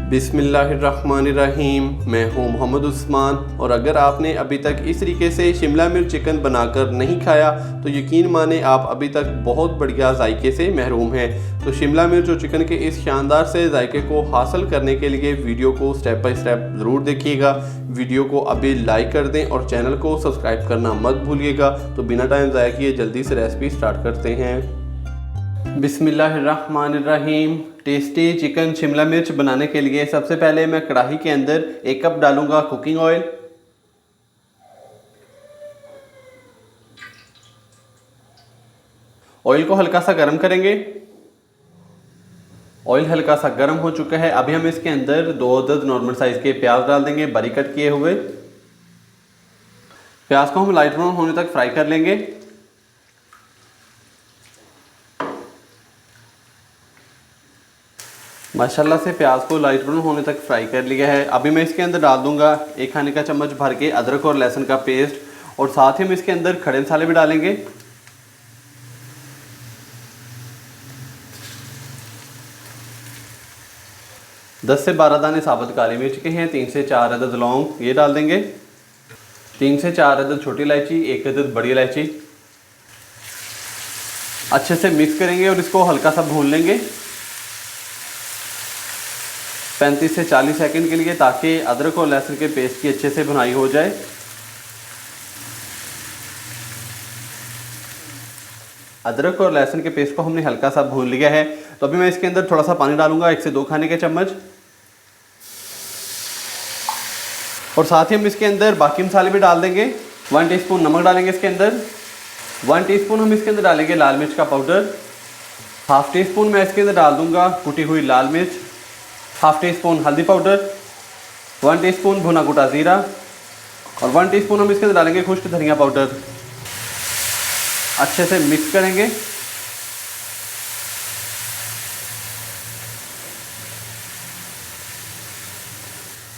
बिस्मिल्लाहिर्रहमानिर्रहीम। मैं हूं मोहम्मद उस्मान और अगर आपने अभी तक इस तरीके से शिमला मिर्च चिकन बनाकर नहीं खाया तो यकीन माने आप अभी तक बहुत बढ़िया जायके से महरूम हैं। तो शिमला मिर्च और चिकन के इस शानदार से जायके को हासिल करने के लिए वीडियो को स्टेप बाय स्टेप ज़रूर देखिएगा। वीडियो को अभी लाइक कर दें और चैनल को सब्सक्राइब करना मत भूलिएगा। तो बिना टाइम ज़ाया किए जल्दी से रेसिपी स्टार्ट करते हैं। बिस्मिल्लाहिर्रहमानिर्रहीम। टेस्टी चिकन शिमला मिर्च बनाने के लिए सबसे पहले मैं कढ़ाई के अंदर 1 कप डालूंगा कुकिंग ऑयल। ऑयल को हल्का सा गर्म करेंगे। ऑयल हल्का सा गर्म हो चुका है। अभी हम इसके अंदर 2 अदद नॉर्मल साइज के प्याज डाल देंगे, बारीक कट किए हुए। प्याज को हम लाइट ब्राउन होने तक फ्राई कर लेंगे। माशाल्लाह से प्याज को लाइट ब्राउन होने तक फ्राई कर लिया है। अभी मैं इसके अंदर डाल दूंगा 1 खाने का चम्मच भर के अदरक और लहसुन का पेस्ट और साथ ही हम इसके अंदर खड़े मसाले भी डालेंगे। दस से 12 दाने साबुत काली मिर्च के हैं, 3 से 4 अदद लौंग ये डाल देंगे, 3 से 4 अदद छोटी इलायची, 1 अदद बड़ी इलायची। अच्छे से मिक्स करेंगे और इसको हल्का सा भून लेंगे 35 से 40 सेकंड के लिए, ताकि अदरक और लहसुन के पेस्ट की अच्छे से भुनाई हो जाए। अदरक और लहसुन के पेस्ट को हमने हल्का सा भून लिया है। तो अभी मैं इसके अंदर थोड़ा सा पानी डालूंगा, 1 से 2 खाने के चम्मच, और साथ ही हम इसके अंदर बाकी मसाले भी डाल देंगे। 1 टीस्पून नमक डालेंगे इसके अंदर, 1 टीस्पून हम इसके अंदर डालेंगे लाल मिर्च का पाउडर, हाफ टी स्पून मैं इसके अंदर डाल दूंगा कुटी हुई लाल मिर्च, हाफ टी स्पून हल्दी पाउडर, 1 टीस्पून भुना कुटा ज़ीरा और 1 टीस्पून हम इसके अंदर डालेंगे खुश्क धनिया पाउडर। अच्छे से मिक्स करेंगे।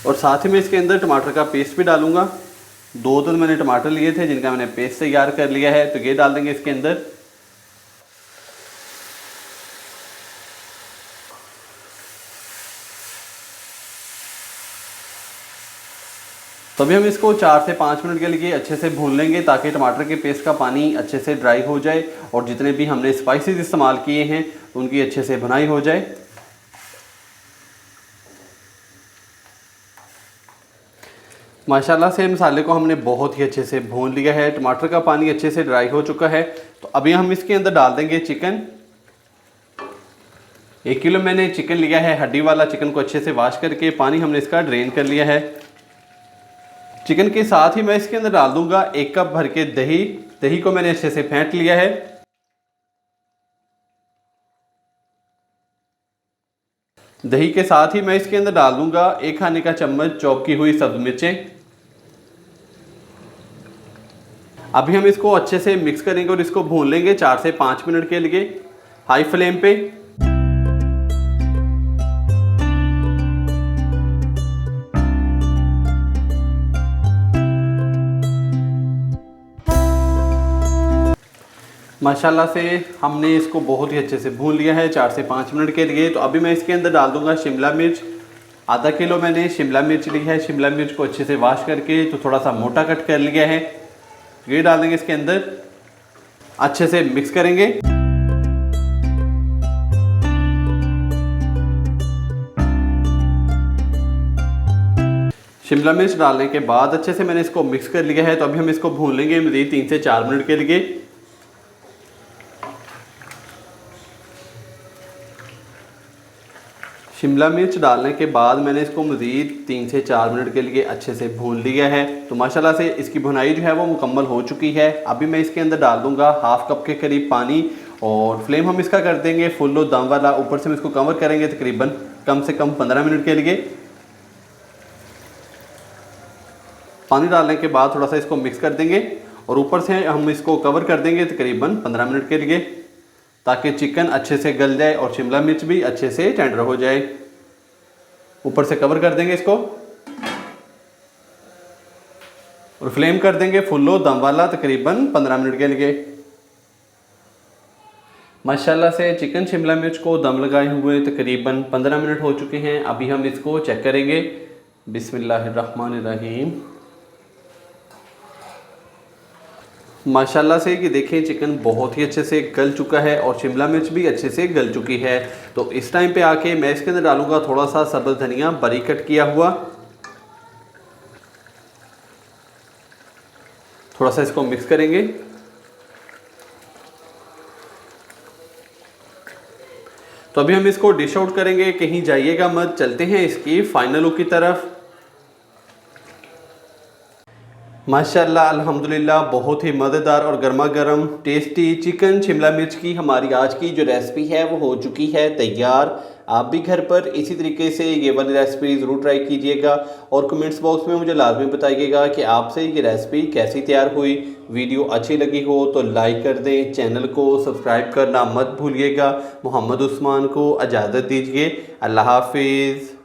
और साथ ही में इसके अंदर टमाटर का पेस्ट भी डालूंगा। 2 तो मैंने टमाटर लिए थे जिनका मैंने पेस्ट तैयार कर लिया है, तो ये डाल देंगे इसके अंदर। तो अभी हम इसको 4 से 5 मिनट के लिए अच्छे से भून लेंगे, ताकि टमाटर के पेस्ट का पानी अच्छे से ड्राई हो जाए और जितने भी हमने स्पाइसेस इस्तेमाल किए हैं उनकी अच्छे से भुनाई हो जाए। माशाल्लाह से मसाले को हमने बहुत ही अच्छे से भून लिया है, टमाटर का पानी अच्छे से ड्राई हो चुका है। तो अभी हम इसके अंदर डाल देंगे चिकन। 1 किलो मैंने चिकन लिया है, हड्डी वाला चिकन को अच्छे से वॉश करके पानी हमने इसका ड्रेन कर लिया है। चिकन के साथ ही मैं इसके अंदर डाल दूंगा 1 कप भर के दही। दही को मैंने अच्छे से फेंट लिया है। दही के साथ ही मैं इसके अंदर डाल दूंगा 1 खाने का चम्मच चॉप की हुई सब्ज मिर्चें। अभी हम इसको अच्छे से मिक्स करेंगे और इसको भून लेंगे 4 से 5 मिनट के लिए हाई फ्लेम पे। माशाल्लाह से हमने इसको बहुत ही अच्छे से भून लिया है 4 से 5 मिनट के लिए। तो अभी मैं इसके अंदर डाल दूंगा शिमला मिर्च। आधा किलो मैंने शिमला मिर्च ली है। शिमला मिर्च को अच्छे से वॉश करके तो थोड़ा सा मोटा कट कर लिया है, ये डाल देंगे इसके अंदर। अच्छे से मिक्स करेंगे। शिमला मिर्च डालने के बाद अच्छे से मैंने इसको मिक्स कर लिया है। तो अभी हम इसको भून लेंगे मज़ीद 3 से 4 मिनट के लिए। शिमला मिर्च डालने के बाद मैंने इसको मज़ीद 3 से 4 मिनट के लिए अच्छे से भून लिया है। तो माशाल्लाह से इसकी भुनाई जो है वो मुकम्मल हो चुकी है। अभी मैं इसके अंदर डाल दूंगा हाफ कप के करीब पानी और फ्लेम हम इसका कर देंगे फुल लो दम वाला। ऊपर से हम इसको कवर करेंगे तकरीबन कम से कम 15 मिनट के लिए। पानी डालने के बाद थोड़ा सा इसको मिक्स कर देंगे और ऊपर से हम इसको कवर कर देंगे तकरीबन 15 मिनट के लिए, ताकि चिकन अच्छे से गल जाए और शिमला मिर्च भी अच्छे से टेंडर हो जाए। ऊपर से कवर कर देंगे इसको और फ्लेम कर देंगे फुल लो दम वाला तकरीबन 15 मिनट के लिए। माशाल्लाह से चिकन शिमला मिर्च को दम लगाए हुए तकरीबन 15 मिनट हो चुके हैं। अभी हम इसको चेक करेंगे। बिस्मिल्लाहिर्रहमानिर्रहीम। माशाल्लाह से कि देखें चिकन बहुत ही अच्छे से गल चुका है और शिमला मिर्च भी अच्छे से गल चुकी है। तो इस टाइम पे आके मैं इसके अंदर डालूंगा थोड़ा सा सब्ज़ धनिया बारीक कट किया हुआ। थोड़ा सा इसको मिक्स करेंगे। तो अभी हम इसको डिश आउट करेंगे, कहीं जाइएगा मत, चलते हैं इसकी फाइनल लुक की तरफ। माशाल्लाह अल्हम्दुलिल्लाह बहुत ही मज़ेदार और गर्मा गर्म टेस्टी चिकन शिमला मिर्च की हमारी आज की जो रेसिपी है वो हो चुकी है तैयार। आप भी घर पर इसी तरीके से ये वाली रेसिपी ज़रूर ट्राई कीजिएगा और कमेंट्स बॉक्स में मुझे लाजमी बताइएगा कि आपसे ये रेसिपी कैसी तैयार हुई। वीडियो अच्छी लगी हो तो लाइक कर दें, चैनल को सब्सक्राइब करना मत भूलिएगा। मोहम्मद उस्मान को इजाज़त दीजिए। अल्लाह हाफिज़।